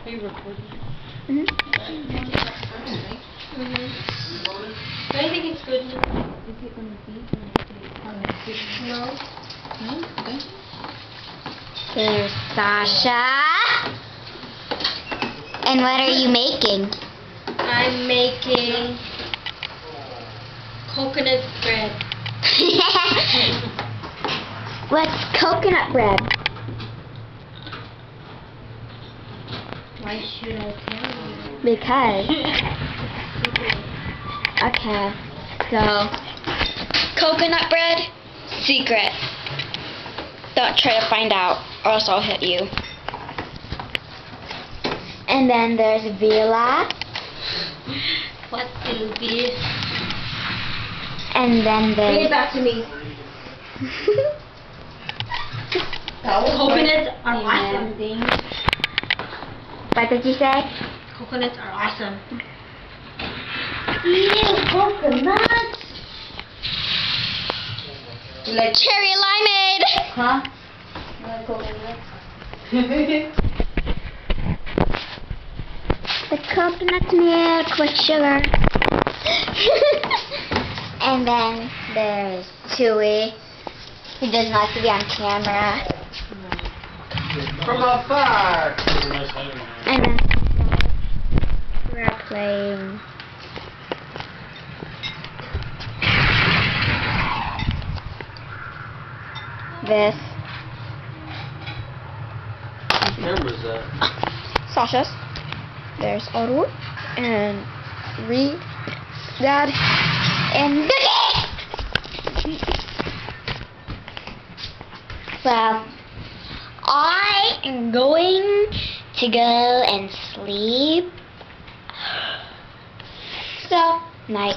Are you recording? Mm-hmm. Do I think it's good? Is it going to be? No. No? Okay. There's Sasha. And what are you making? I'm making coconut bread. What's coconut bread? Why should I tell you? Because. Okay. So, coconut bread, secret. Don't try to find out, or else I'll hit you. And then there's Vila. What will be? And then Bring there's... it back to me. Coconuts are awesome. What did you say? Coconuts are awesome. Ew, coconuts! You like Cherry limeade! Huh? You like coconuts? The coconut milk with sugar. And then there's Chewy. He doesn't like to be on camera. From afar. And then we're playing this. What camera's that? Sasha's. There's Arul and Reed, Dad, and Vicky! Well, I am going to go and sleep. So, night.